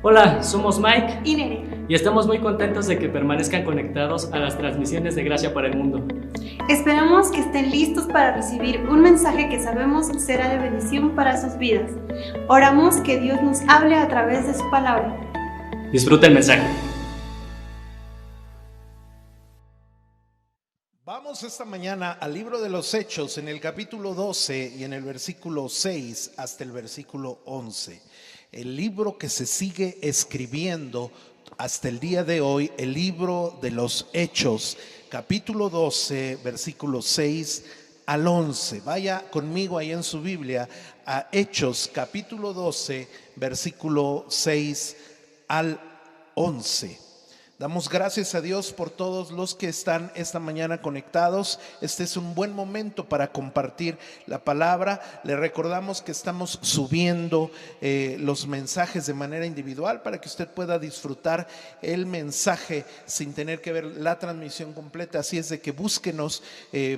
Hola, somos Mike y Nere. y estamos muy contentos de que permanezcan conectados a las transmisiones de Gracia para el Mundo. Esperamos que estén listos para recibir un mensaje que sabemos será de bendición para sus vidas. Oramos que Dios nos hable a través de su palabra. Disfruta el mensaje. Vamos esta mañana al libro de los Hechos en el capítulo 12 y en el versículo 6 hasta el versículo 11. El libro que se sigue escribiendo hasta el día de hoy, el libro de los Hechos, capítulo 12, versículo 6 al 11. Vaya conmigo ahí en su Biblia a Hechos, capítulo 12, versículo 6 al 11. Damos gracias a Dios por todos los que están esta mañana conectados. Este es un buen momento para compartir la palabra. Le recordamos que estamos subiendo los mensajes de manera individual para que usted pueda disfrutar el mensaje sin tener que ver la transmisión completa. Así es de que búsquenos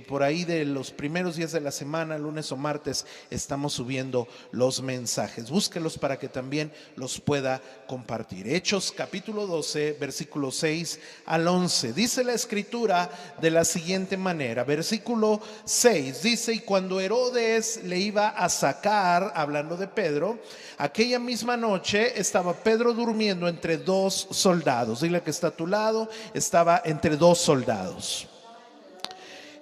por ahí de los primeros días de la semana, lunes o martes, estamos subiendo los mensajes. Búsquelos para que también los pueda compartir. Hechos capítulo 12, versículos 6 al 11. Dice la escritura de la siguiente manera. Versículo 6 dice: y cuando Herodes le iba a sacar, hablando de Pedro, aquella misma noche estaba Pedro durmiendo entre dos soldados. Dile que está a tu lado, estaba entre dos soldados.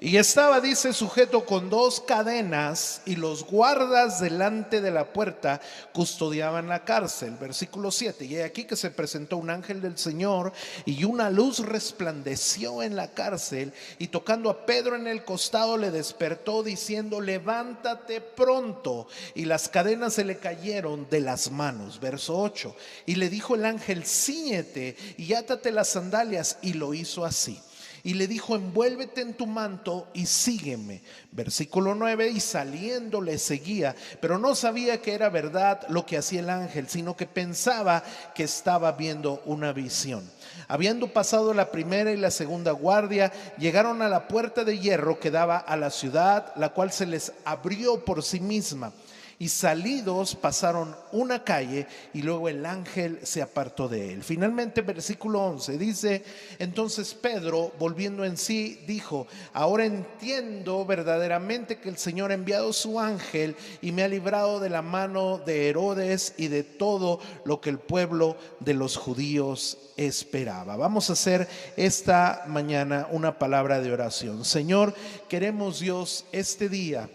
Y estaba, dice, sujeto con dos cadenas, y los guardas delante de la puerta custodiaban la cárcel. Versículo 7. Y aquí que se presentó un ángel del Señor, y una luz resplandeció en la cárcel, y tocando a Pedro en el costado le despertó diciendo: levántate pronto. Y las cadenas se le cayeron de las manos. Verso 8. Y le dijo el ángel: cíñete y átate las sandalias. Y lo hizo así. Y le dijo: envuélvete en tu manto y sígueme. Versículo 9. Y saliendo le seguía, pero no sabía que era verdad lo que hacía el ángel, sino que pensaba que estaba viendo una visión. Habiendo pasado la primera y la segunda guardia, llegaron a la puerta de hierro que daba a la ciudad, la cual se les abrió por sí misma. Y salidos pasaron una calle, y luego el ángel se apartó de él. Finalmente, versículo 11 dice: entonces Pedro, volviendo en sí, dijo: ahora entiendo verdaderamente que el Señor ha enviado su ángel y me ha librado de la mano de Herodes y de todo lo que el pueblo de los judíos esperaba. Vamos a hacer esta mañana una palabra de oración. Señor, queremos, Dios, este día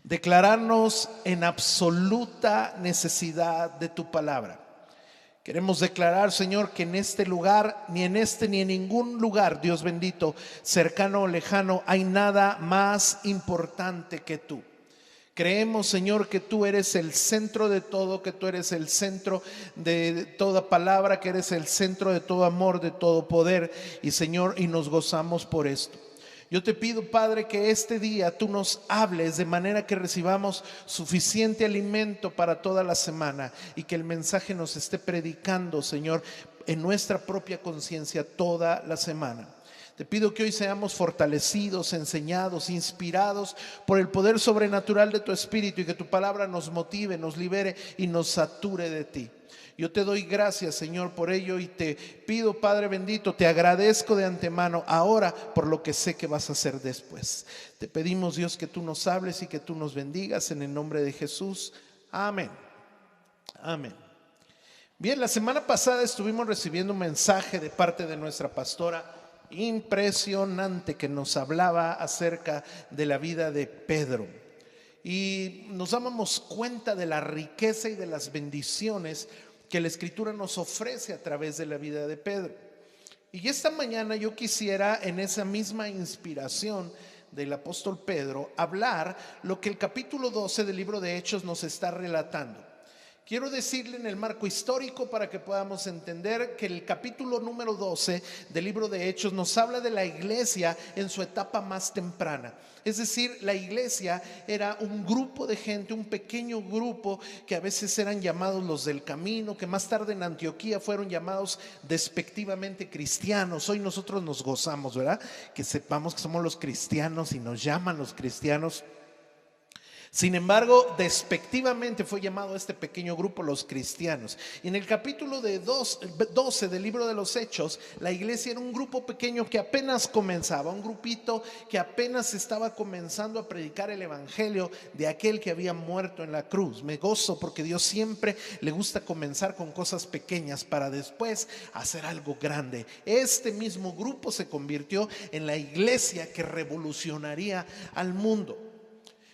declararnos en absoluta necesidad de tu palabra. Queremos declarar, Señor, que en este lugar, ni en este ni en ningún lugar, Dios bendito, cercano o lejano, hay nada más importante que tú. Creemos, Señor, que tú eres el centro de todo, que tú eres el centro de toda palabra, que eres el centro de todo amor, de todo poder. Y, Señor, y nos gozamos por esto. Yo te pido, Padre, que este día tú nos hables de manera que recibamos suficiente alimento para toda la semana, y que el mensaje nos esté predicando, Señor, en nuestra propia conciencia toda la semana. Te pido que hoy seamos fortalecidos, enseñados, inspirados por el poder sobrenatural de tu Espíritu, y que tu palabra nos motive, nos libere y nos sature de ti. Yo te doy gracias, Señor, por ello, y te pido, Padre bendito, te agradezco de antemano ahora por lo que sé que vas a hacer después. Te pedimos, Dios, que tú nos hables y que tú nos bendigas en el nombre de Jesús. Amén. Amén. Bien, la semana pasada estuvimos recibiendo un mensaje de parte de nuestra pastora impresionante, que nos hablaba acerca de la vida de Pedro. Y nos dábamos cuenta de la riqueza y de las bendiciones que la Escritura nos ofrece a través de la vida de Pedro. Y esta mañana yo quisiera, en esa misma inspiración del apóstol Pedro, hablar lo que el capítulo 12 del libro de Hechos nos está relatando. Quiero decirle en el marco histórico para que podamos entender que el capítulo número 12 del libro de Hechos nos habla de la iglesia en su etapa más temprana. Es decir, la iglesia era un grupo de gente, un pequeño grupo que a veces eran llamados los del camino, que más tarde en Antioquía fueron llamados despectivamente cristianos. Hoy nosotros nos gozamos, ¿verdad? Que sepamos que somos los cristianos y nos llaman los cristianos. Sin embargo, despectivamente fue llamado este pequeño grupo los cristianos. Y en el capítulo 12 del libro de los Hechos, la iglesia era un grupo pequeño que apenas comenzaba, un grupito que apenas estaba comenzando a predicar el evangelio de aquel que había muerto en la cruz. Me gozo porque Dios siempre le gusta comenzar con cosas pequeñas para después hacer algo grande. Este mismo grupo se convirtió en la iglesia que revolucionaría al mundo.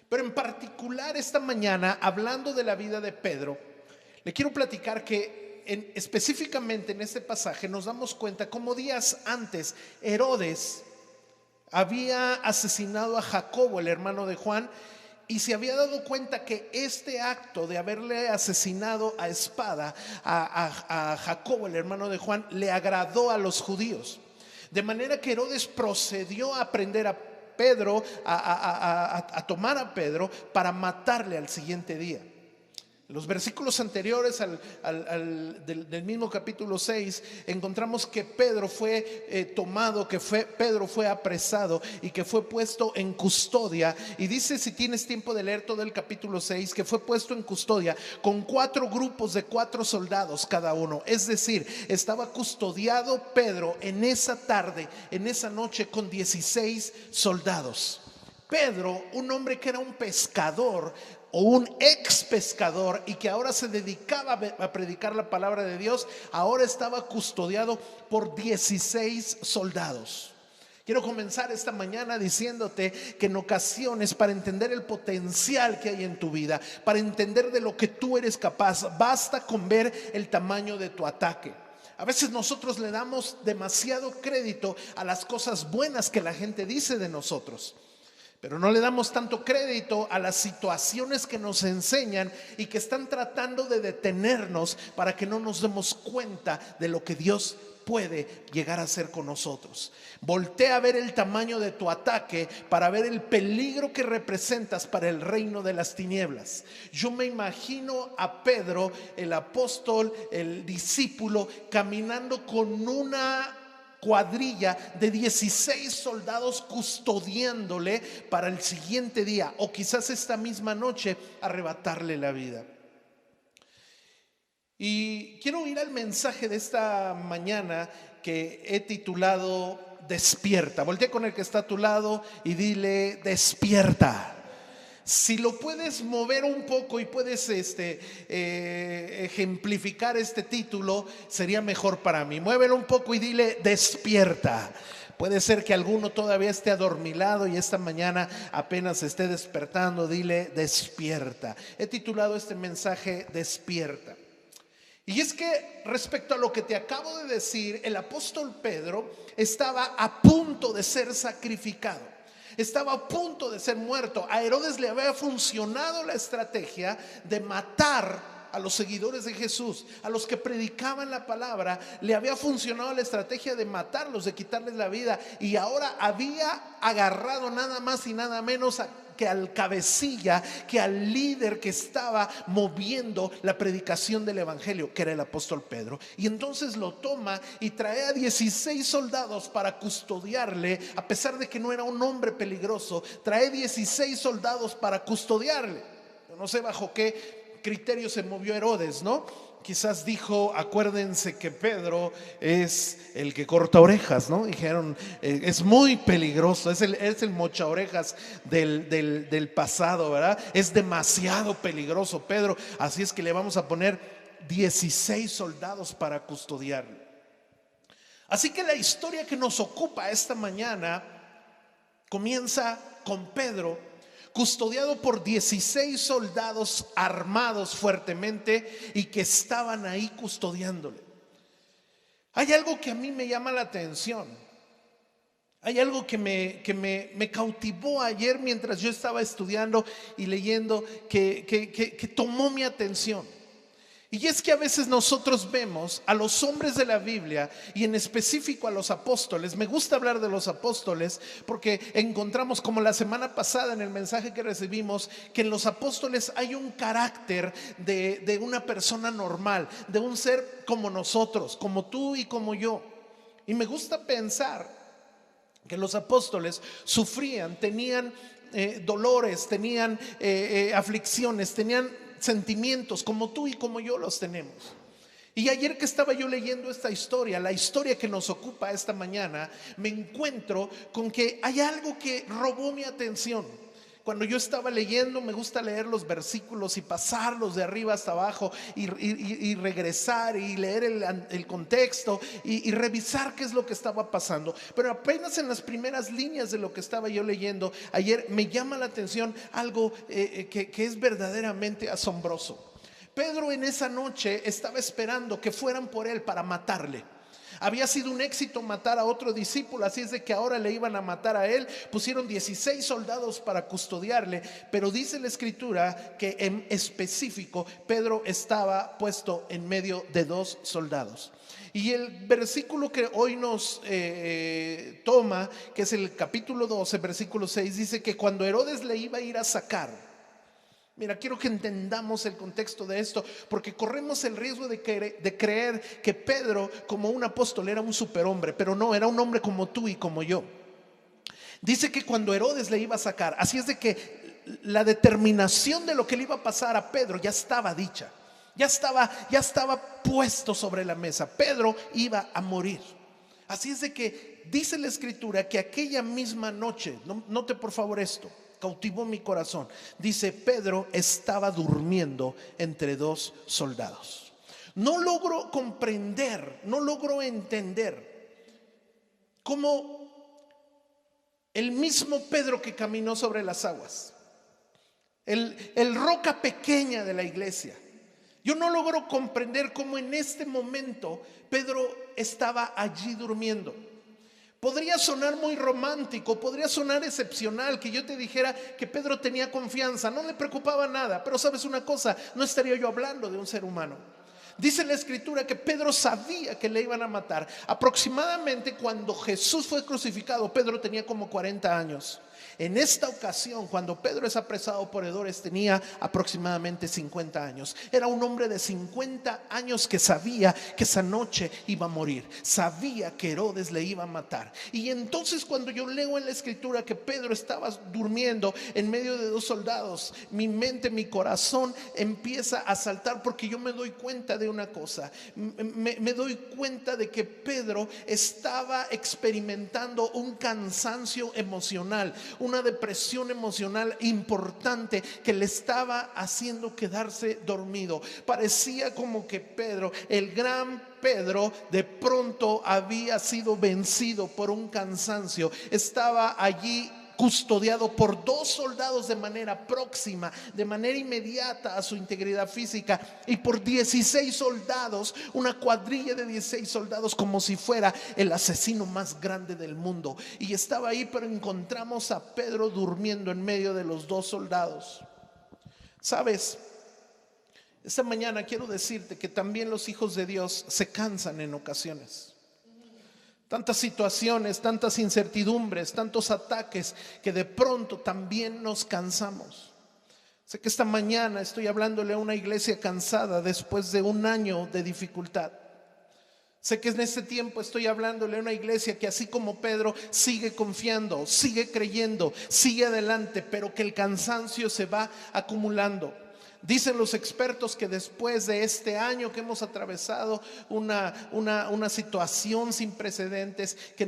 Pero en particular esta mañana, hablando de la vida de Pedro, le quiero platicar que específicamente en este pasaje nos damos cuenta cómo días antes Herodes había asesinado a Jacobo, el hermano de Juan, y se había dado cuenta que este acto de haberle asesinado a espada a Jacobo, el hermano de Juan, le agradó a los judíos. De manera que Herodes procedió a prender a Pedro, a tomar a Pedro para matarle al siguiente día. En los versículos anteriores del mismo capítulo 6 encontramos que Pedro fue tomado, Pedro fue apresado y que fue puesto en custodia. Y dice, si tienes tiempo de leer todo el capítulo 6, que fue puesto en custodia con 4 grupos de 4 soldados cada uno. Es decir, estaba custodiado Pedro en esa tarde, en esa noche, con 16 soldados. Pedro, un hombre que era un pescador o un ex pescador y que ahora se dedicaba a predicar la palabra de Dios, ahora estaba custodiado por 16 soldados. Quiero comenzar esta mañana diciéndote que en ocasiones, para entender el potencial que hay en tu vida, para entender de lo que tú eres capaz, basta con ver el tamaño de tu ataque. A veces nosotros le damos demasiado crédito a las cosas buenas que la gente dice de nosotros, pero no le damos tanto crédito a las situaciones que nos enseñan y que están tratando de detenernos para que no nos demos cuenta de lo que Dios puede llegar a hacer con nosotros. Voltea a ver el tamaño de tu ataque para ver el peligro que representas para el reino de las tinieblas. Yo me imagino a Pedro, el apóstol, el discípulo, caminando con una cuadrilla de 16 soldados custodiándole para el siguiente día, o quizás esta misma noche, arrebatarle la vida. Y quiero ir al mensaje de esta mañana que he titulado Despierta. Voltea con el que está a tu lado y dile: despierta. Si lo puedes mover un poco y puedes ejemplificar este título, sería mejor para mí. Muévelo un poco y dile: despierta. Puede ser que alguno todavía esté adormilado y esta mañana apenas esté despertando. Dile: despierta. He titulado este mensaje Despierta. Y es que respecto a lo que te acabo de decir, el apóstol Pedro estaba a punto de ser sacrificado. Estaba a punto de ser muerto. A Herodes le había funcionado la estrategia de matar a los seguidores de Jesús, a los que predicaban la palabra. Le había funcionado la estrategia de matarlos, de quitarles la vida. Y ahora había agarrado nada más y nada menos que al cabecilla, que al líder que estaba moviendo la predicación del evangelio, que era el apóstol Pedro. Y entonces lo toma y trae a 16 soldados para custodiarle. A pesar de que no era un hombre peligroso, trae 16 soldados para custodiarle. Yo no sé bajo qué criterio se movió Herodes, ¿no? Quizás dijo: acuérdense que Pedro es el que corta orejas, ¿no? Dijeron: es muy peligroso, es el mocha orejas del pasado, ¿verdad? Es demasiado peligroso Pedro, así es que le vamos a poner 16 soldados para custodiarlo. Así que la historia que nos ocupa esta mañana comienza con Pedro custodiado por 16 soldados armados fuertemente y que estaban ahí custodiándole. Hay algo que a mí me llama la atención. Hay algo que me cautivó ayer mientras yo estaba estudiando y leyendo, que tomó mi atención. Y es que a veces nosotros vemos a los hombres de la Biblia, y en específico a los apóstoles. Me gusta hablar de los apóstoles porque encontramos, como la semana pasada en el mensaje que recibimos, que en los apóstoles hay un carácter de una persona normal, de un ser como nosotros, como tú y como yo. Y me gusta pensar que los apóstoles sufrían, tenían dolores, tenían aflicciones, tenían sentimientos como tú y como yo los tenemos. Y ayer que estaba yo leyendo esta historia, la historia que nos ocupa esta mañana, me encuentro con que hay algo que robó mi atención. Cuando yo estaba leyendo, me gusta leer los versículos y pasarlos de arriba hasta abajo y regresar y leer el contexto y revisar qué es lo que estaba pasando. Pero apenas en las primeras líneas de lo que estaba yo leyendo ayer, me llama la atención algo que es verdaderamente asombroso. Pedro en esa noche estaba esperando que fueran por él para matarle. Había sido un éxito matar a otro discípulo, así es de que ahora le iban a matar a él. Pusieron 16 soldados para custodiarle, pero dice la escritura que en específico Pedro estaba puesto en medio de 2 soldados. Y el versículo que hoy nos toma, que es el capítulo 12, versículo 6, dice que cuando Herodes le iba a ir a sacar. Mira, quiero que entendamos el contexto de esto, porque corremos el riesgo de creer que Pedro, como un apóstol, era un superhombre, pero no, era un hombre como tú y como yo. Dice que cuando Herodes le iba a sacar, así es de que la determinación de lo que le iba a pasar a Pedro ya estaba dicha, ya estaba puesto sobre la mesa. Pedro iba a morir. Así es de que dice la escritura que aquella misma noche, note por favor esto, cautivó mi corazón. Dice, Pedro estaba durmiendo entre 2 soldados. No logro comprender, no logro entender cómo el mismo Pedro que caminó sobre las aguas, el roca pequeña de la iglesia, yo no logro comprender cómo en este momento Pedro estaba allí durmiendo. Podría sonar muy romántico, podría sonar excepcional que yo te dijera que Pedro tenía confianza, no le preocupaba nada. Pero sabes una cosa, no estaría yo hablando de un ser humano. Dice la escritura que Pedro sabía que le iban a matar. Aproximadamente cuando Jesús fue crucificado, Pedro tenía como 40 años. En esta ocasión, cuando Pedro es apresado por Herodes, tenía aproximadamente 50 años. Era un hombre de 50 años que sabía que esa noche iba a morir, sabía que Herodes le iba a matar. Y entonces cuando yo leo en la escritura que Pedro estaba durmiendo en medio de 2 soldados, mi mente, mi corazón empieza a saltar, porque yo me doy cuenta de una cosa. Me doy cuenta de que Pedro estaba experimentando un cansancio emocional, una depresión emocional importante que le estaba haciendo quedarse dormido. Parecía como que Pedro, el gran Pedro, de pronto había sido vencido por un cansancio. Estaba allí custodiado por 2 soldados de manera próxima, de manera inmediata a su integridad física, y por 16 soldados, una cuadrilla de 16 soldados, como si fuera el asesino más grande del mundo. Y estaba ahí, pero encontramos a Pedro durmiendo en medio de los 2 soldados. ¿Sabes? Esta mañana quiero decirte que también los hijos de Dios se cansan en ocasiones. Tantas situaciones, tantas incertidumbres, tantos ataques, que de pronto también nos cansamos. Sé que esta mañana estoy hablándole a una iglesia cansada después de un año de dificultad. Sé que en este tiempo estoy hablándole a una iglesia que, así como Pedro, sigue confiando, sigue creyendo, sigue adelante, pero que el cansancio se va acumulando. Dicen los expertos que después de este año que hemos atravesado una situación sin precedentes, que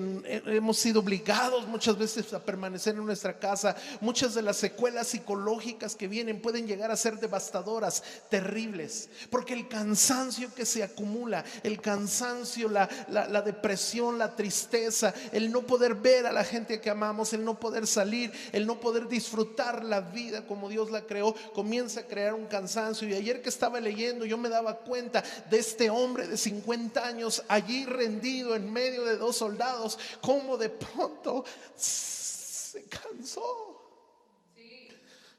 hemos sido obligados muchas veces a permanecer en nuestra casa, muchas de las secuelas psicológicas que vienen pueden llegar a ser devastadoras, terribles, porque el cansancio que se acumula, el cansancio, la depresión, la tristeza, el no poder ver a la gente que amamos, el no poder salir, el no poder disfrutar la vida como Dios la creó, comienza a crear un cansancio. Y ayer que estaba leyendo, yo me daba cuenta de este hombre de 50 años allí rendido en medio de 2 soldados, como de pronto se cansó,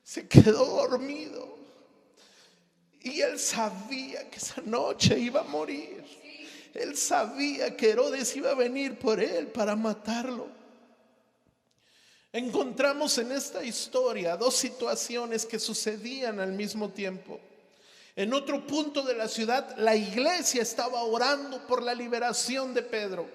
se quedó dormido, y él sabía que esa noche iba a morir. Él sabía que Herodes iba a venir por él para matarlo. Encontramos en esta historia 2 situaciones que sucedían al mismo tiempo. En otro punto de la ciudad, la iglesia estaba orando por la liberación de Pedro.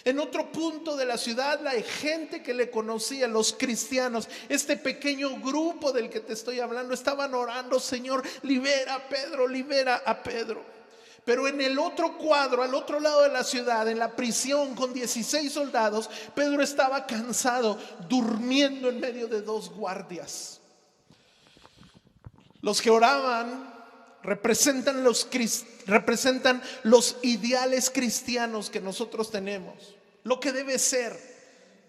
En otro punto de la ciudad, la gente que le conocía, los cristianos, este pequeño grupo del que te estoy hablando, estaban orando: Señor, libera a Pedro, libera a Pedro. Pero en el otro cuadro, al otro lado de la ciudad, en la prisión con 16 soldados, Pedro estaba cansado, durmiendo en medio de 2 guardias. Los que oraban representan los ideales cristianos que nosotros tenemos, lo que debe ser.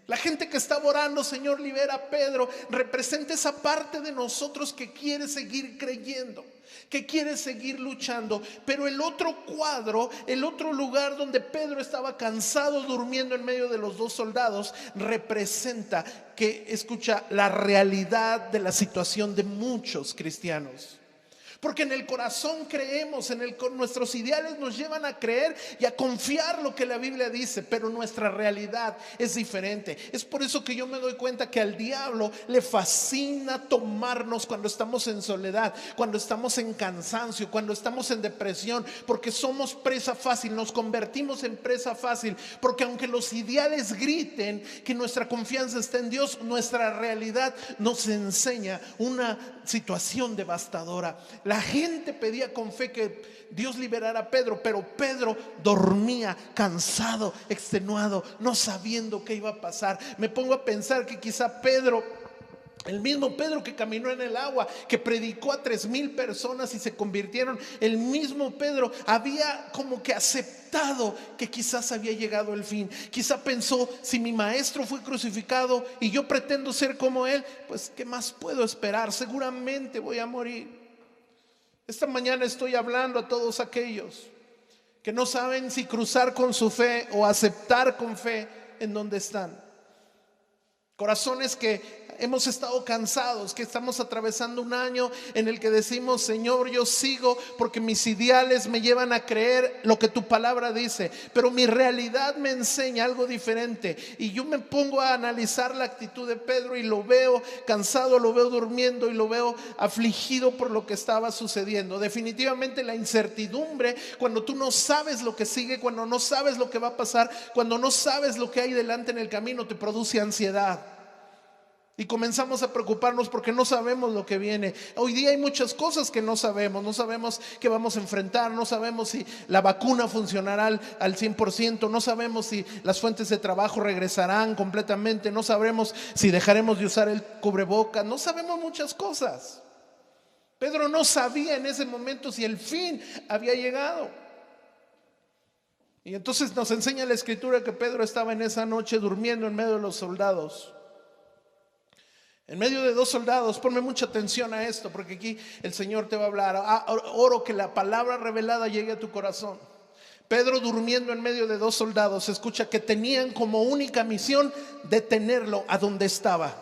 La gente que estaba orando: Señor, libera a Pedro, representa esa parte de nosotros que quiere seguir creyendo, que quiere seguir luchando. Pero el otro cuadro, el otro lugar donde Pedro estaba cansado, durmiendo en medio de los 2 soldados, representa que, escucha, la realidad de la situación de muchos cristianos. Porque en el corazón creemos, nuestros ideales nos llevan a creer y a confiar lo que la Biblia dice, pero nuestra realidad es diferente. Es por eso que yo me doy cuenta que al diablo le fascina tomarnos cuando estamos en soledad, cuando estamos en cansancio, cuando estamos en depresión, porque somos presa fácil, nos convertimos en presa fácil. Porque aunque los ideales griten que nuestra confianza está en Dios, nuestra realidad nos enseña una situación devastadora. La gente pedía con fe que Dios liberara a Pedro, pero Pedro dormía, cansado, extenuado, no sabiendo qué iba a pasar. Me pongo a pensar que quizá Pedro, el mismo Pedro que caminó en el agua, que predicó a 3,000 personas y se convirtieron, el mismo Pedro había como que aceptado que quizás había llegado el fin. Quizá pensó: si mi maestro fue crucificado y yo pretendo ser como él, pues ¿qué más puedo esperar? Seguramente voy a morir. Esta mañana estoy hablando a todos aquellos que no saben si cruzar con su fe o aceptar con fe en donde están. Corazones que hemos estado cansados, que estamos atravesando un año en el que decimos: Señor, yo sigo porque mis ideales me llevan a creer lo que tu palabra dice, pero mi realidad me enseña algo diferente. Y yo me pongo a analizar la actitud de Pedro y lo veo cansado, lo veo durmiendo y lo veo afligido por lo que estaba sucediendo. Definitivamente la incertidumbre, cuando tú no sabes lo que sigue, cuando no sabes lo que va a pasar, cuando no sabes lo que hay delante en el camino, te produce ansiedad. Y comenzamos a preocuparnos porque no sabemos lo que viene. Hoy día hay muchas cosas que no sabemos. No sabemos qué vamos a enfrentar. No sabemos si la vacuna funcionará al 100%. No sabemos si las fuentes de trabajo regresarán completamente. No sabremos si dejaremos de usar el cubrebocas. No sabemos muchas cosas. Pedro no sabía en ese momento si el fin había llegado. Y entonces nos enseña la Escritura que Pedro estaba en esa noche durmiendo en medio de los soldados. En medio de 2 soldados. Ponme mucha atención a esto, porque aquí el Señor te va a hablar. Oro que la palabra revelada llegue a tu corazón. Pedro durmiendo en medio de 2 soldados. Escucha, que tenían como única misión detenerlo a donde estaba.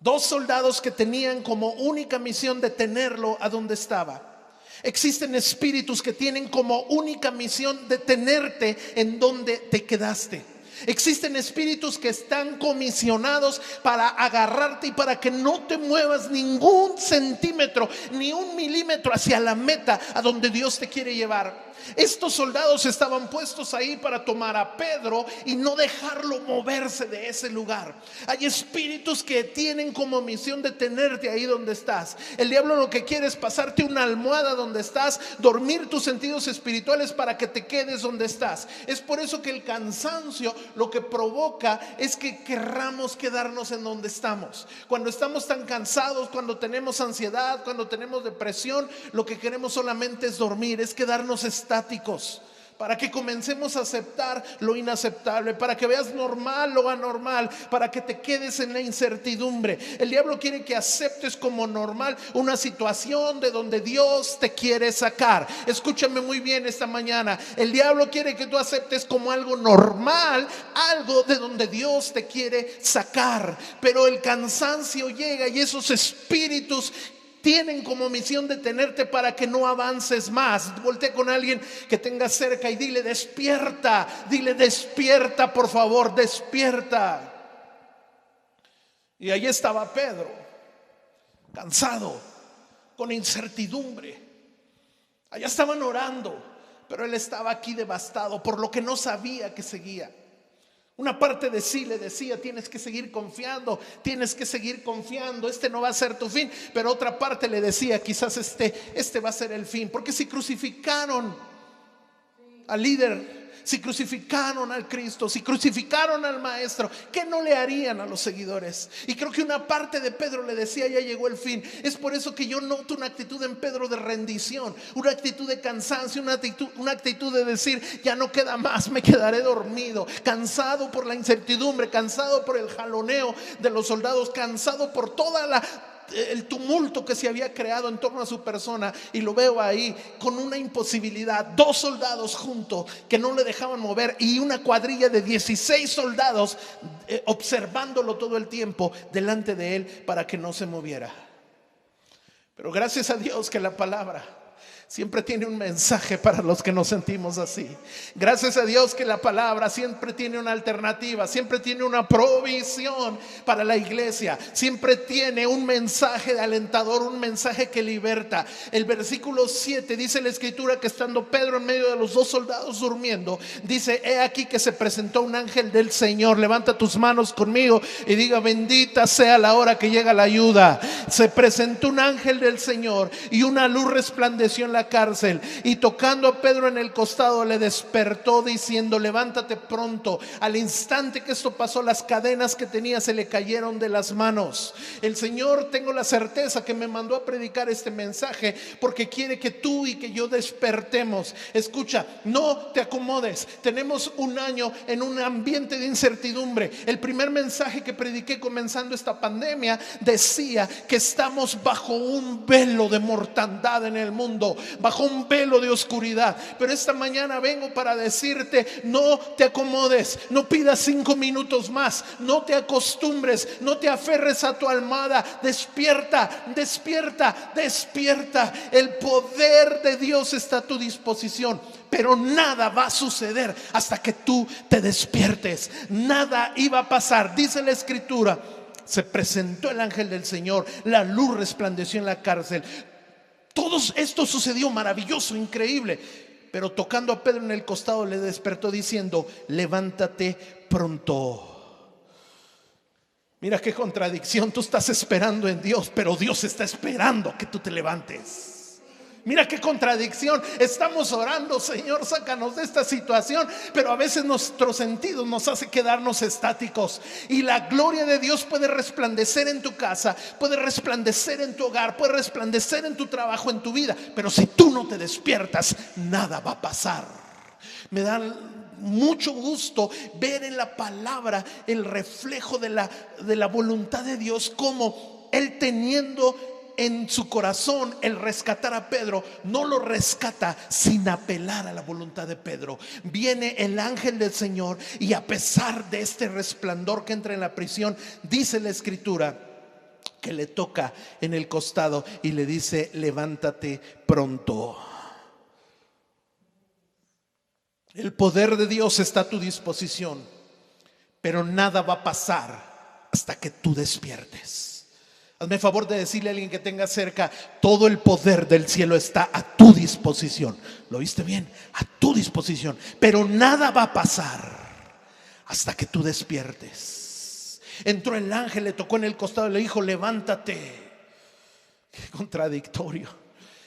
2 soldados que tenían como única misión detenerlo a donde estaba. Existen espíritus que tienen como única misión detenerte en donde te quedaste. Existen espíritus que están comisionados para agarrarte y para que no te muevas ningún centímetro, ni un milímetro hacia la meta a donde Dios te quiere llevar. Estos soldados estaban puestos ahí para tomar a Pedro y no dejarlo moverse de ese lugar. Hay espíritus que tienen como misión detenerte ahí donde estás. El diablo lo que quiere es pasarte una almohada donde estás, dormir tus sentidos espirituales para que te quedes donde estás. Es por eso que el cansancio lo que provoca es que querramos quedarnos en donde estamos. Cuando estamos tan cansados, cuando tenemos ansiedad, cuando tenemos depresión, lo que queremos solamente es dormir, es quedarnos estáticos, para que comencemos a aceptar lo inaceptable, para que veas normal lo anormal, para que te quedes en la incertidumbre. El diablo quiere que aceptes como normal una situación de donde Dios te quiere sacar. Escúchame muy bien esta mañana. El diablo quiere que tú aceptes como algo normal, algo de donde Dios te quiere sacar. Pero el cansancio llega y esos espíritus tienen como misión detenerte para que no avances más. Voltea con alguien que tengas cerca y dile: despierta, dile: despierta, por favor, despierta. Y ahí estaba Pedro, cansado, con incertidumbre. Allá estaban orando, pero él estaba aquí devastado por lo que no sabía que seguía. Una parte de sí le decía: tienes que seguir confiando, tienes que seguir confiando, este no va a ser tu fin. Pero otra parte le decía: quizás este va a ser el fin. Porque si crucificaron al líder, si crucificaron al Cristo, si crucificaron al Maestro, ¿qué no le harían a los seguidores? Y creo que una parte de Pedro le decía: ya llegó el fin. Es por eso que yo noto una actitud en Pedro de rendición, una actitud de cansancio, una actitud de decir: ya no queda más, me quedaré dormido, cansado por la incertidumbre, cansado por el jaloneo de los soldados, cansado por toda el tumulto que se había creado en torno a su persona. Y lo veo ahí con una imposibilidad: 2 soldados juntos que no le dejaban mover, y una cuadrilla de 16 soldados observándolo todo el tiempo delante de él para que no se moviera. Pero gracias a Dios que la palabra siempre tiene un mensaje para los que nos sentimos así. Gracias a Dios que la palabra siempre tiene una alternativa, siempre tiene una provisión para la iglesia, siempre tiene un mensaje alentador, un mensaje que liberta. El versículo 7 dice la escritura que estando Pedro en medio de los 2 soldados durmiendo, dice: he aquí que se presentó un ángel del Señor. Levanta tus manos conmigo y diga: bendita sea la hora que llega la ayuda. Se presentó un ángel del Señor y una luz resplandeció en la cárcel, y tocando a Pedro en el costado le despertó diciendo: levántate pronto. Al instante que esto pasó, las cadenas que tenía se le cayeron de las manos. El Señor, tengo la certeza que me mandó a predicar este mensaje porque quiere que tú y que yo despertemos. Escucha, no te acomodes. Tenemos un año en un ambiente de incertidumbre. El primer mensaje que prediqué comenzando esta pandemia decía que estamos bajo un velo de mortandad en el mundo, bajo un velo de oscuridad. Pero esta mañana vengo para decirte: no te acomodes, no pidas 5 minutos más, no te acostumbres, no te aferres a tu almohada. Despierta, despierta, despierta. El poder de Dios está a tu disposición, pero nada va a suceder hasta que tú te despiertes. Nada iba a pasar. Dice la escritura: se presentó el ángel del Señor, la luz resplandeció en la cárcel. Todo esto sucedió maravilloso, increíble. Pero tocando a Pedro en el costado le despertó diciendo: levántate pronto. Mira qué contradicción. Tú estás esperando en Dios, pero Dios está esperando que tú te levantes. Mira qué contradicción. Estamos orando: Señor, sácanos de esta situación, pero a veces nuestros sentidos nos hace quedarnos estáticos. Y la gloria de Dios puede resplandecer en tu casa, puede resplandecer en tu hogar, puede resplandecer en tu trabajo, en tu vida, pero si tú no te despiertas, nada va a pasar. Me da mucho gusto ver en la palabra el reflejo de la voluntad de Dios, como Él, teniendo en su corazón el rescatar a Pedro, no lo rescata sin apelar a la voluntad de Pedro. Viene el ángel del Señor, y a pesar de este resplandor que entra en la prisión, dice la escritura que le toca en el costado y le dice: levántate pronto. El poder de Dios está a tu disposición, pero nada va a pasar hasta que tú despiertes. Hazme favor de decirle a alguien que tenga cerca: todo el poder del cielo está a tu disposición. ¿Lo oíste bien? A tu disposición. Pero nada va a pasar hasta que tú despiertes. Entró el ángel, le tocó en el costado y le dijo: levántate. Qué contradictorio.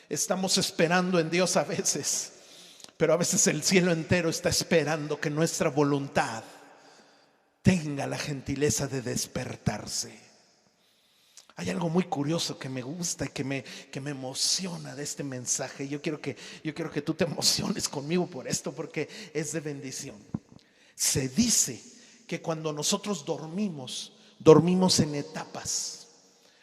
Estamos esperando en Dios a veces, pero a veces el cielo entero está esperando que nuestra voluntad tenga la gentileza de despertarse. Hay algo muy curioso que me gusta y que me emociona de este mensaje. Yo quiero que tú te emociones conmigo por esto, porque es de bendición. Se dice que cuando nosotros dormimos en etapas.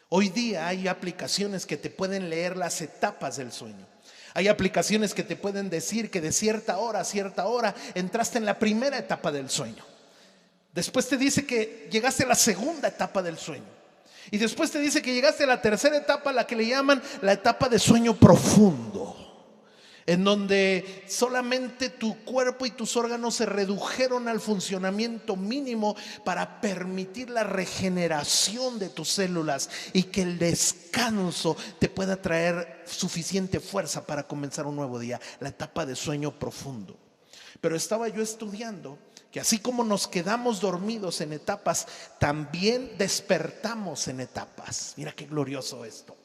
Hoy día hay aplicaciones que te pueden leer las etapas del sueño. Hay aplicaciones que te pueden decir que de cierta hora a cierta hora entraste en la primera etapa del sueño. Después te dice que llegaste a la segunda etapa del sueño. Y después te dice que llegaste a la tercera etapa, la que le llaman la etapa de sueño profundo, en donde solamente tu cuerpo y tus órganos se redujeron al funcionamiento mínimo para permitir la regeneración de tus células y que el descanso te pueda traer suficiente fuerza para comenzar un nuevo día. La etapa de sueño profundo. Pero estaba yo estudiando que así como nos quedamos dormidos en etapas, también despertamos en etapas. Mira qué glorioso esto.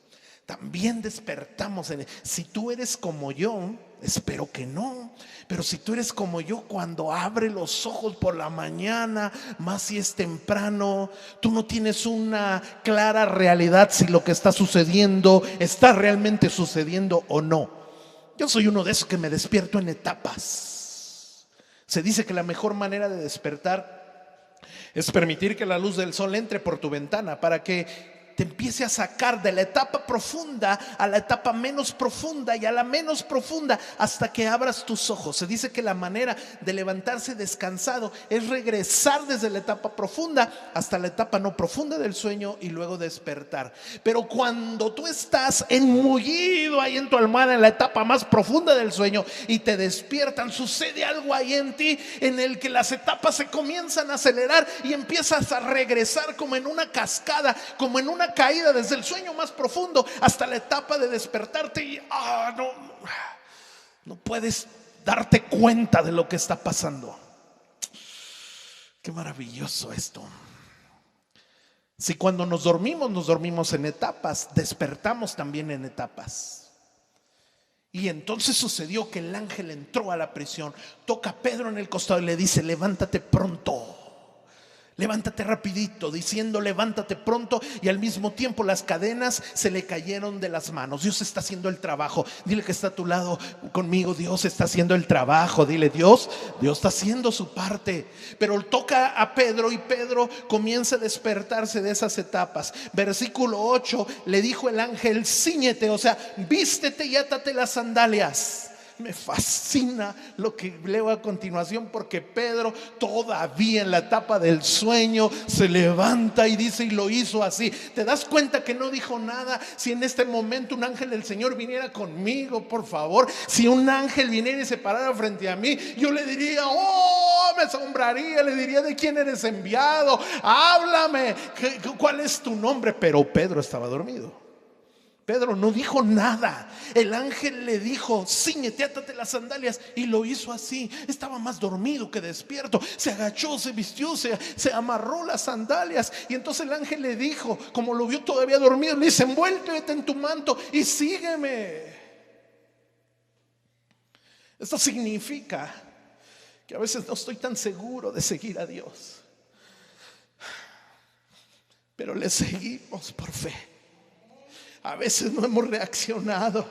También despertamos si tú eres como yo, espero que no, pero si tú eres como yo, cuando abre los ojos por la mañana, más si es temprano, tú no tienes una clara realidad si lo que está sucediendo está realmente sucediendo o no. Yo soy uno de esos que me despierto en etapas. Se dice que la mejor manera de despertar es permitir que la luz del sol entre por tu ventana para que te empiece a sacar de la etapa profunda a la etapa menos profunda y a la menos profunda hasta que abras tus ojos. Se dice que la manera de levantarse descansado es regresar desde la etapa profunda hasta la etapa no profunda del sueño y luego despertar. Pero cuando tú estás enmullido ahí en tu almohada en la etapa más profunda del sueño y te despiertan, sucede algo ahí en ti en el que las etapas se comienzan a acelerar y empiezas a regresar como en una cascada, como en una caída desde el sueño más profundo hasta la etapa de despertarte y no puedes darte cuenta de lo que está pasando. Qué maravilloso esto. Si cuando nos dormimos en etapas, despertamos también en etapas. Y entonces sucedió que el ángel entró a la prisión, toca a Pedro en el costado y le dice: levántate pronto. Levántate rapidito, diciendo levántate pronto, y al mismo tiempo las cadenas se le cayeron de las manos. Dios está haciendo el trabajo. Dile que está a tu lado conmigo: Dios está haciendo el trabajo. Dile: Dios está haciendo su parte. Pero toca a Pedro y Pedro comienza a despertarse de esas etapas. Versículo 8, le dijo el ángel: cíñete, o sea, vístete y átate las sandalias. Me fascina lo que leo a continuación, porque Pedro, todavía en la etapa del sueño, se levanta y dice, y lo hizo así. ¿Te das cuenta que no dijo nada? Si en este momento un ángel del Señor viniera conmigo, por favor, si un ángel viniera y se parara frente a mí, yo le diría: me asombraría, le diría: ¿de quién eres enviado? Háblame, ¿cuál es tu nombre? Pero Pedro estaba dormido. Pedro no dijo nada. El ángel le dijo: cíñete, átate las sandalias, y lo hizo así. Estaba más dormido que despierto. Se agachó, se vistió, se amarró las sandalias. Y entonces el ángel le dijo, como lo vio todavía dormido, le dice: envuélvete en tu manto y sígueme. Esto significa que a veces no estoy tan seguro de seguir a Dios, pero le seguimos por fe. A veces no hemos reaccionado.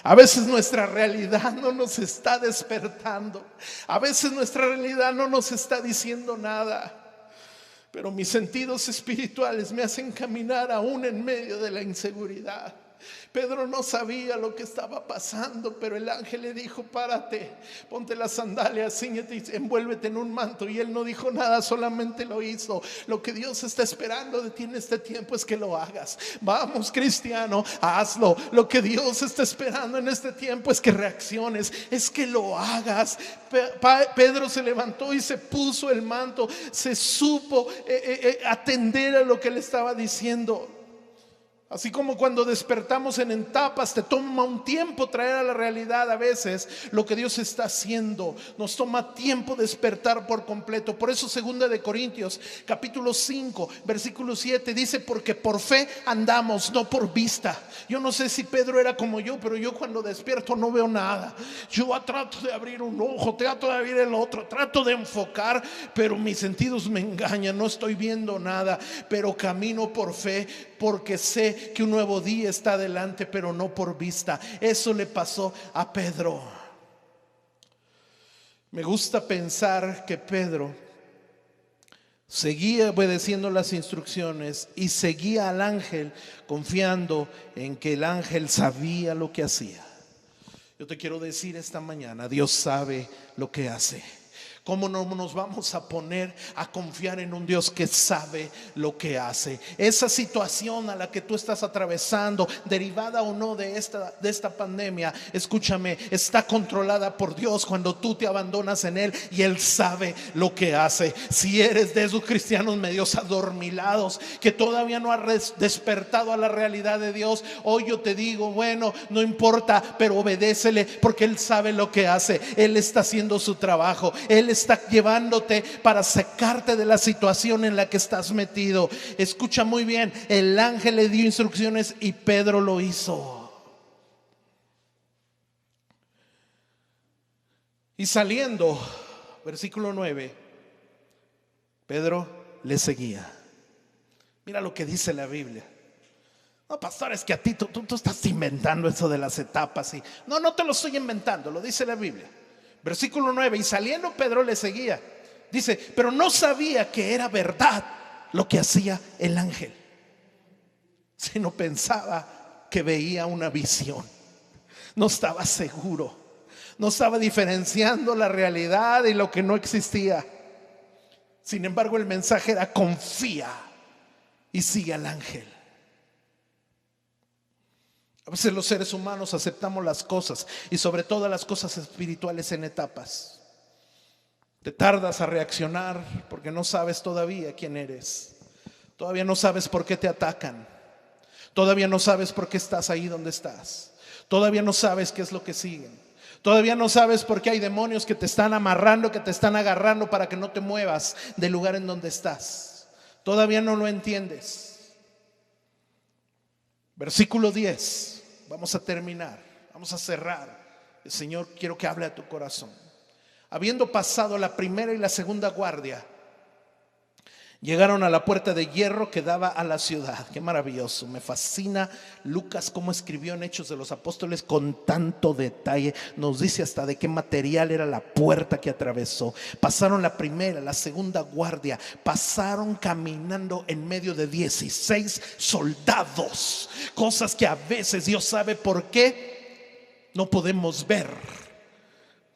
A veces nuestra realidad no nos está despertando. A veces nuestra realidad no nos está diciendo nada. Pero mis sentidos espirituales me hacen caminar aún en medio de la inseguridad. Pedro no sabía lo que estaba pasando, pero el ángel le dijo: párate, ponte las sandalias, cíñete y envuélvete en un manto. Y él no dijo nada, solamente lo hizo. Lo que Dios está esperando de ti en este tiempo es que lo hagas. Vamos, cristiano, hazlo. Lo que Dios está esperando en este tiempo es que reacciones, es que lo hagas. Pedro se levantó y se puso el manto. Se supo atender a lo que le estaba diciendo. Así como cuando despertamos en etapas, te toma un tiempo traer a la realidad a veces lo que Dios está haciendo. Nos toma tiempo despertar por completo. Por eso 2 de Corintios capítulo 5 versículo 7 dice: porque por fe andamos, no por vista. Yo no sé si Pedro era como yo, pero yo cuando despierto no veo nada. Yo trato de abrir un ojo, trato de abrir el otro, trato de enfocar, pero mis sentidos me engañan, no estoy viendo nada. Pero camino por fe, porque sé que un nuevo día está delante, pero no por vista. Eso le pasó a Pedro. Me gusta pensar que Pedro seguía obedeciendo las instrucciones y seguía al ángel confiando en que el ángel sabía lo que hacía. Yo te quiero decir esta mañana: Dios sabe lo que hace. ¿Cómo no nos vamos a poner a confiar en un Dios que sabe lo que hace? Esa situación a la que tú estás atravesando, derivada o no de esta pandemia, escúchame, está controlada por Dios cuando tú te abandonas en Él, y Él sabe lo que hace. Si eres de esos cristianos medios adormilados que todavía no has despertado a la realidad de Dios, hoy yo te digo, bueno, no importa, pero obedécele, porque Él sabe lo que hace. Él está haciendo su trabajo. Él está llevándote para sacarte de la situación en la que estás metido. Escucha muy bien, el ángel le dio instrucciones y Pedro lo hizo. Y saliendo, versículo 9, Pedro le seguía. Mira lo que dice la Biblia. No, pastor, es que a ti tú estás inventando eso de las etapas. No te lo estoy inventando, lo dice la Biblia. Versículo 9, y saliendo Pedro le seguía. Dice, pero no sabía que era verdad lo que hacía el ángel, sino pensaba que veía una visión. No estaba seguro, no estaba diferenciando la realidad y lo que no existía. Sin embargo, el mensaje era: confía y sigue al ángel. A veces los seres humanos aceptamos las cosas, y sobre todo las cosas espirituales, en etapas. Te tardas a reaccionar porque no sabes todavía quién eres. Todavía no sabes por qué te atacan. Todavía no sabes por qué estás ahí donde estás. Todavía no sabes qué es lo que siguen. Todavía no sabes por qué hay demonios que te están amarrando, que te están agarrando para que no te muevas del lugar en donde estás. Todavía no lo entiendes. Versículo 10. Vamos a terminar, vamos a cerrar. El Señor, quiero que hable a tu corazón. Habiendo pasado la primera y la segunda guardia, llegaron a la puerta de hierro que daba a la ciudad. Qué maravilloso, me fascina Lucas cómo escribió en Hechos de los Apóstoles con tanto detalle. Nos dice hasta de qué material era la puerta que atravesó. Pasaron la primera, la segunda guardia, pasaron caminando en medio de 16 soldados. Cosas que a veces Dios sabe por qué no podemos ver.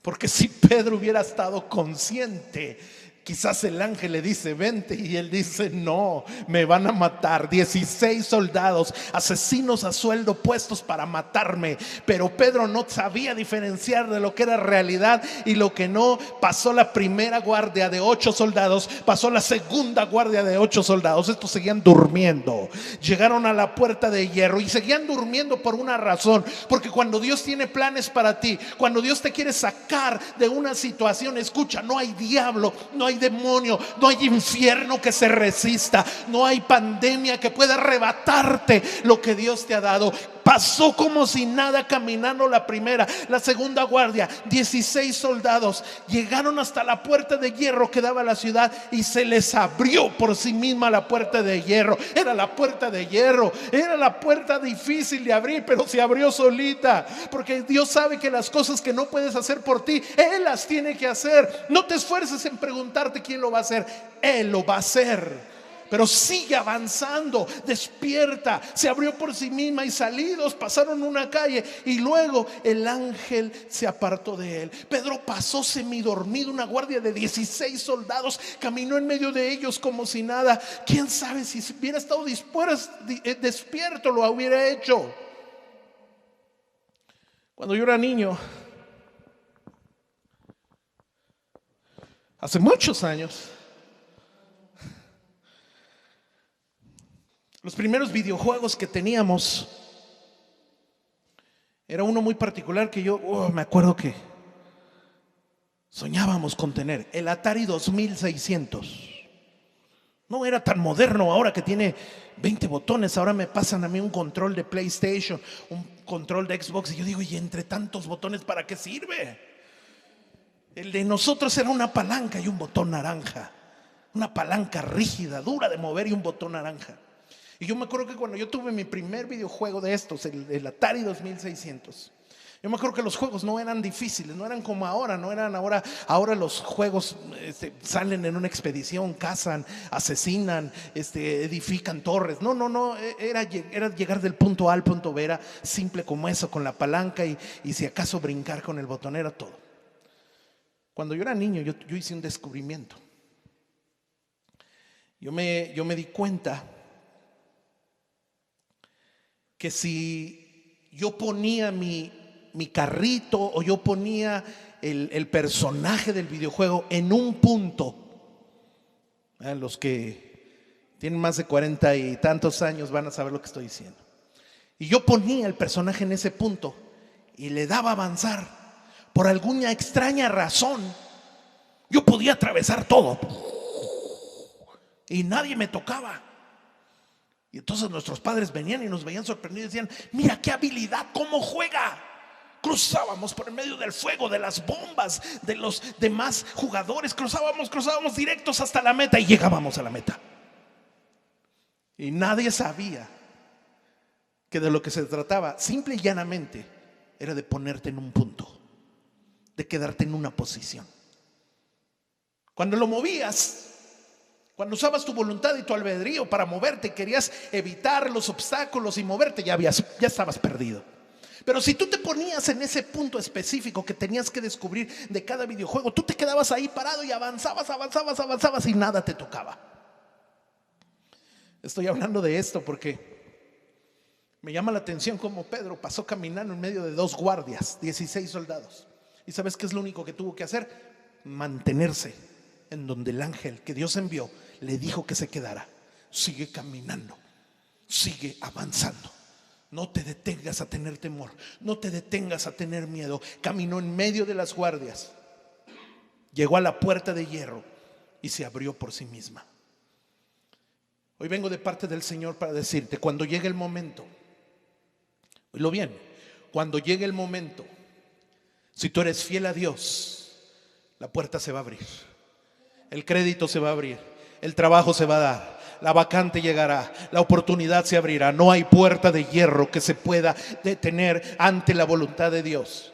Porque si Pedro hubiera estado consciente, quizás el ángel le dice: vente, y él dice: no, me van a matar. 16 soldados, asesinos a sueldo puestos para matarme. Pero Pedro no sabía diferenciar de lo que era realidad y lo que no. Pasó la primera guardia de 8 soldados, pasó la segunda guardia de 8 soldados. Estos seguían durmiendo. Llegaron a la puerta de hierro y seguían durmiendo por una razón. Porque cuando Dios tiene planes para ti, cuando Dios te quiere sacar de una situación, escucha, no hay diablo, no hay demonio, no hay infierno que se resista, no hay pandemia que pueda arrebatarte lo que Dios te ha dado. Pasó como si nada caminando la primera, la segunda guardia, 16 soldados. Llegaron hasta la puerta de hierro que daba a la ciudad y se les abrió por sí misma la puerta de hierro. Era la puerta de hierro, era la puerta difícil de abrir, pero se abrió solita, porque Dios sabe que las cosas que no puedes hacer por ti, Él las tiene que hacer. No te esfuerces en preguntarte quién lo va a hacer, Él lo va a hacer. Pero sigue avanzando, despierta. Se abrió por sí misma y salidos pasaron una calle, y luego el ángel se apartó de él. Pedro pasó semidormido. Una guardia de 16 soldados caminó en medio de ellos como si nada. Quién sabe si hubiera estado despierto, lo hubiera hecho. Cuando yo era niño, hace muchos años, los primeros videojuegos que teníamos era uno muy particular que yo me acuerdo que soñábamos con tener: el Atari 2600. No era tan moderno ahora que tiene 20 botones. Ahora me pasan a mí un control de PlayStation, un control de Xbox, y yo digo: y entre tantos botones, ¿para qué sirve? El de nosotros era una palanca y un botón naranja. Una palanca rígida, dura de mover, y un botón naranja. Y yo me acuerdo que cuando yo tuve mi primer videojuego de estos, el Atari 2600, yo me acuerdo que los juegos no eran difíciles, no eran como ahora, no eran ahora los juegos salen en una expedición, cazan, asesinan, edifican torres. No, era llegar del punto A al punto B, era simple como eso, con la palanca y si acaso brincar con el botón, era todo. Cuando yo era niño, yo hice un descubrimiento. Yo me di cuenta que si yo ponía mi carrito o yo ponía el personaje del videojuego en un punto, los que tienen más de 40 y tantos años van a saber lo que estoy diciendo, y yo ponía el personaje en ese punto y le daba a avanzar, por alguna extraña razón yo podía atravesar todo y nadie me tocaba. Y entonces nuestros padres venían y nos veían sorprendidos y decían: mira qué habilidad, cómo juega. Cruzábamos por el medio del fuego, de las bombas, de los demás jugadores, cruzábamos directos hasta la meta y llegábamos a la meta. Y nadie sabía que de lo que se trataba, simple y llanamente, era de ponerte en un punto, de quedarte en una posición. Cuando lo movías, cuando usabas tu voluntad y tu albedrío para moverte, querías evitar los obstáculos y moverte, ya estabas perdido. Pero si tú te ponías en ese punto específico que tenías que descubrir de cada videojuego, tú te quedabas ahí parado y avanzabas y nada te tocaba. Estoy hablando de esto porque me llama la atención cómo Pedro pasó caminando en medio de 2 guardias, 16 soldados. ¿Y sabes qué es lo único que tuvo que hacer? Mantenerse en donde el ángel que Dios envió le dijo que se quedara. Sigue caminando, sigue avanzando. No te detengas a tener temor, no te detengas a tener miedo. Caminó en medio de las guardias, llegó a la puerta de hierro y se abrió por sí misma. Hoy vengo de parte del Señor para decirte: cuando llegue el momento, oílo bien, cuando llegue el momento, si tú eres fiel a Dios, la puerta se va a abrir, el crédito se va a abrir, el trabajo se va a dar, la vacante llegará, la oportunidad se abrirá. No hay puerta de hierro que se pueda detener ante la voluntad de Dios.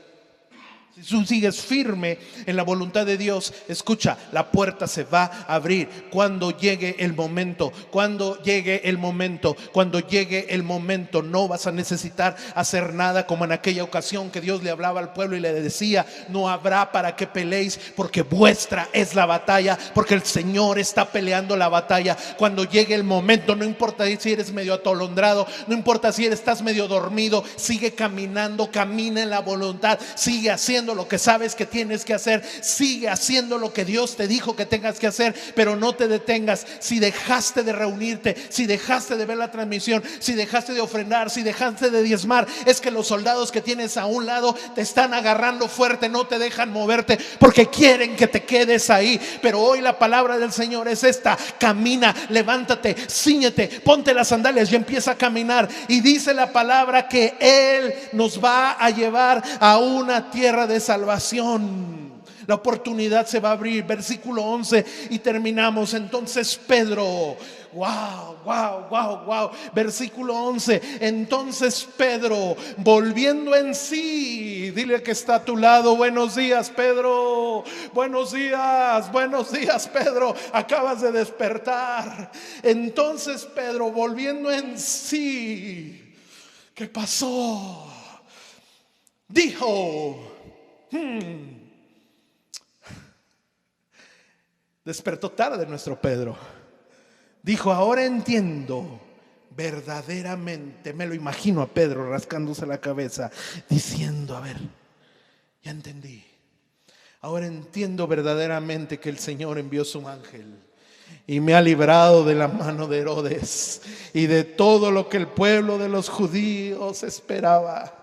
Si tú sigues firme en la voluntad de Dios, escucha, la puerta se va a abrir cuando llegue el momento. Cuando llegue el momento, no vas a necesitar hacer nada como en aquella ocasión que Dios le hablaba al pueblo y le decía: no habrá para qué peleéis, porque vuestra es la batalla, porque el Señor está peleando la batalla. Cuando llegue el momento, no importa si eres medio atolondrado, no importa si estás medio dormido, sigue caminando, camina en la voluntad, sigue haciendo lo que sabes que tienes que hacer, sigue haciendo lo que Dios te dijo que tengas que hacer, pero no te detengas. Si dejaste de reunirte, si dejaste de ver la transmisión, si dejaste de ofrendar, si dejaste de diezmar, es que los soldados que tienes a un lado te están agarrando fuerte, no te dejan moverte porque quieren que te quedes ahí. Pero hoy la palabra del Señor es esta: camina, levántate, cíñete, ponte las sandalias y empieza a caminar. Y dice la palabra que Él nos va a llevar a una tierra de salvación. La oportunidad se va a abrir. Versículo 11 y terminamos. Entonces Pedro, wow. Versículo 11. Entonces Pedro, volviendo en sí, dile que está a tu lado: buenos días, Pedro. Buenos días, Pedro. Acabas de despertar. Entonces Pedro, volviendo en sí, ¿qué pasó? Dijo: despertó tarde nuestro Pedro. Dijo: ahora entiendo verdaderamente. Me lo imagino a Pedro rascándose la cabeza diciendo: a ver, ya entendí. Ahora entiendo verdaderamente que el Señor envió su ángel y me ha librado de la mano de Herodes y de todo lo que el pueblo de los judíos esperaba.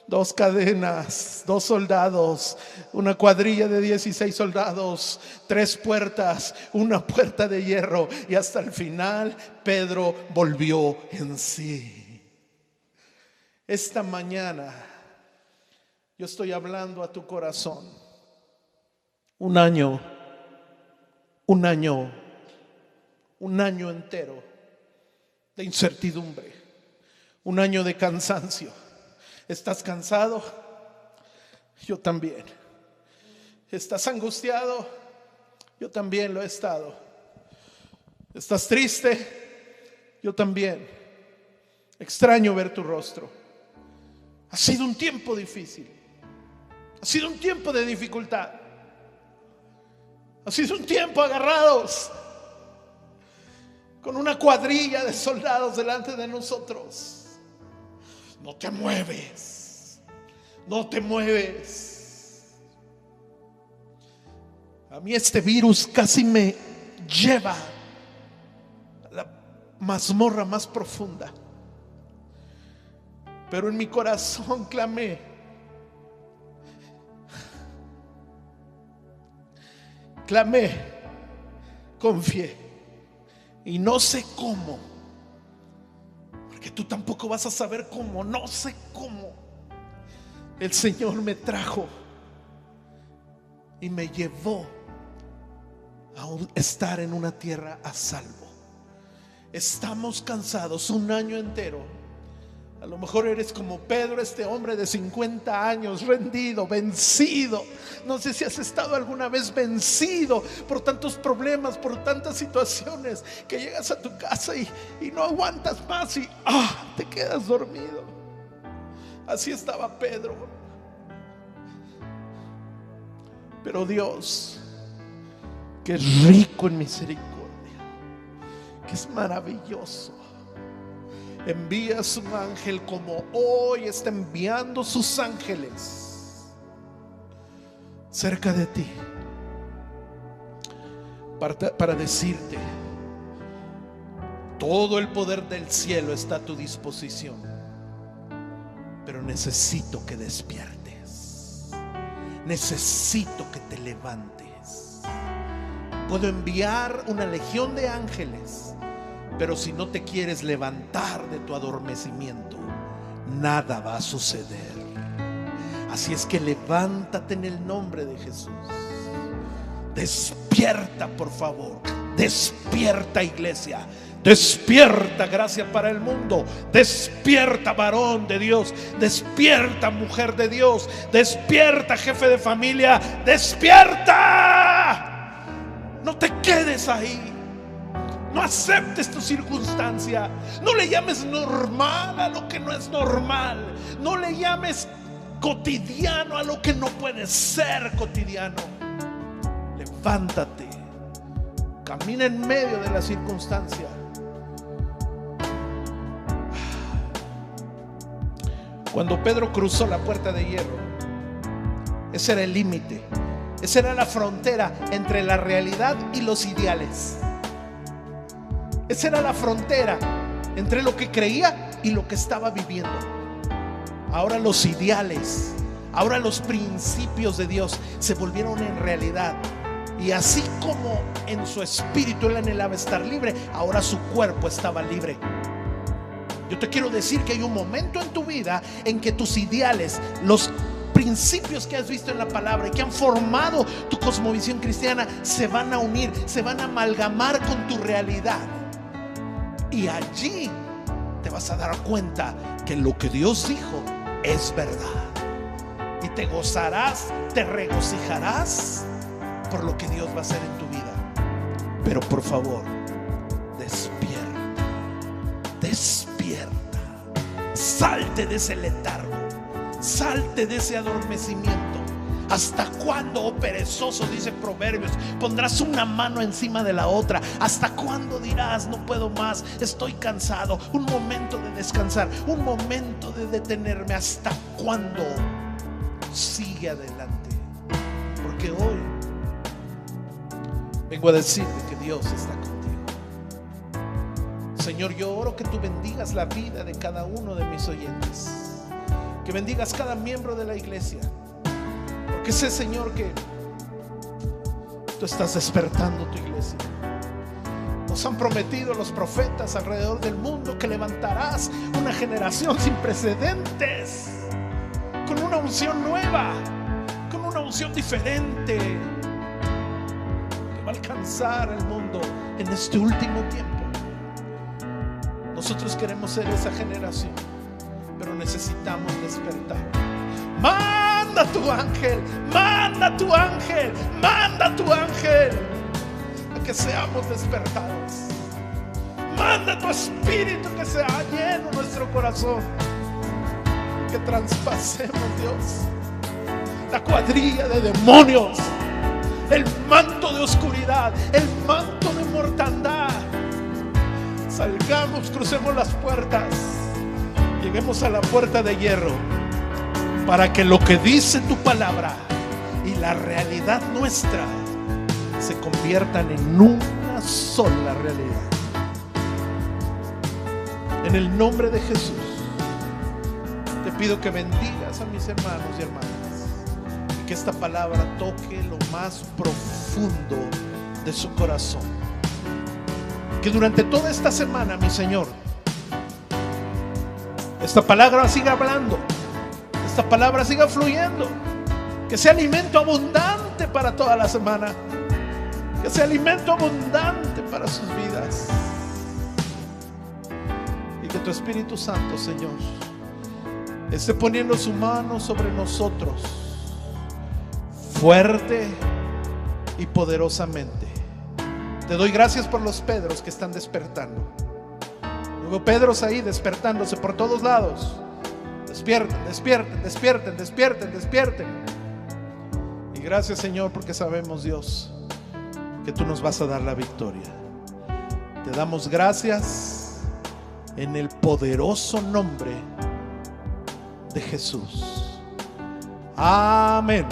2 cadenas, 2 soldados, una cuadrilla de 16 soldados, 3 puertas, una puerta de hierro, y hasta el final Pedro volvió en sí. Esta mañana yo estoy hablando a tu corazón. Un año entero de incertidumbre, un año de cansancio. ¿Estás cansado? Yo también. ¿Estás angustiado? Yo también lo he estado. ¿Estás triste? Yo también. Extraño ver tu rostro. Ha sido un tiempo difícil. Ha sido un tiempo de dificultad. Ha sido un tiempo agarrados con una cuadrilla de soldados delante de nosotros. No te mueves, no te mueves. A mí este virus casi me lleva a la mazmorra más profunda, pero en mi corazón clamé. Confié, y no sé cómo, porque tú tampoco vas a saber cómo. No sé cómo el Señor me trajo y me llevó a estar en una tierra a salvo. Estamos cansados un año entero. A lo mejor eres como Pedro, este hombre de 50 años, rendido, vencido. No sé si has estado alguna vez vencido por tantos problemas, por tantas situaciones, que llegas a tu casa y no aguantas más y te quedas dormido. Así estaba Pedro. Pero Dios, que es rico en misericordia, que es maravilloso, envía a su ángel, como hoy está enviando sus ángeles cerca de ti, para decirte: todo el poder del cielo está a tu disposición, pero necesito que despiertes, necesito que te levantes. Puedo enviar una legión de ángeles, pero si no te quieres levantar de tu adormecimiento, nada va a suceder. Así es que levántate en el nombre de Jesús. Despierta, por favor. Despierta, iglesia. Despierta, gracia para el mundo. Despierta, varón de Dios. Despierta, mujer de Dios. Despierta, jefe de familia. Despierta. No te quedes ahí. No aceptes tu circunstancia. No le llames normal a lo que no es normal. No le llames cotidiano a lo que no puede ser cotidiano. Levántate. Camina en medio de la circunstancia. Cuando Pedro cruzó la puerta de hierro, ese era el límite. Esa era la frontera entre la realidad y los ideales. Esa era la frontera entre lo que creía y lo que estaba viviendo. Ahora los ideales, ahora los principios de Dios se volvieron en realidad. Y así como en su espíritu él anhelaba estar libre, ahora su cuerpo estaba libre. Yo te quiero decir que hay un momento en tu vida en que tus ideales, los principios que has visto en la palabra y que han formado tu cosmovisión cristiana, se van a unir, se van a amalgamar con tu realidad. Y allí te vas a dar cuenta que lo que Dios dijo es verdad. Y te gozarás, te regocijarás por lo que Dios va a hacer en tu vida. Pero por favor, despierta. Despierta. Salte de ese letargo. Salte de ese adormecimiento. ¿Hasta cuándo, oh perezoso? Dice Proverbios. Pondrás una mano encima de la otra. ¿Hasta cuándo dirás: no puedo más, estoy cansado? Un momento de descansar, un momento de detenerme. ¿Hasta cuándo? Sigue adelante, porque hoy vengo a decirte que Dios está contigo. Señor, yo oro que tú bendigas la vida de cada uno de mis oyentes, que bendigas cada miembro de la iglesia, porque sé, Señor, que tú estás despertando tu iglesia. Nos han prometido los profetas alrededor del mundo que levantarás una generación sin precedentes, con una unción nueva, con una unción diferente, que va a alcanzar el mundo en este último tiempo. Nosotros queremos ser esa generación, pero necesitamos despertar. Manda tu ángel, manda tu ángel, manda tu ángel, a que seamos despertados. Manda tu espíritu, que sea lleno nuestro corazón, que traspasemos, Dios, la cuadrilla de demonios, el manto de oscuridad, el manto de mortandad. Salgamos, crucemos las puertas, lleguemos a la puerta de hierro, para que lo que dice tu palabra y la realidad nuestra se conviertan en una sola realidad. En el nombre de Jesús te pido que bendigas a mis hermanos y hermanas, y que esta palabra toque lo más profundo de su corazón. Que durante toda esta semana, mi Señor, esta palabra siga hablando, esta palabra siga fluyendo, que sea alimento abundante para toda la semana, que sea alimento abundante para sus vidas, y que tu Espíritu Santo, Señor, esté poniendo su mano sobre nosotros fuerte y poderosamente. Te doy gracias por los Pedros que están despertando. Luego Pedros ahí despertándose por todos lados. Despierten, despierten, despierten, despierten, despierten. Y gracias, Señor, porque sabemos, Dios, que tú nos vas a dar la victoria. Te damos gracias en el poderoso nombre de Jesús. Amén.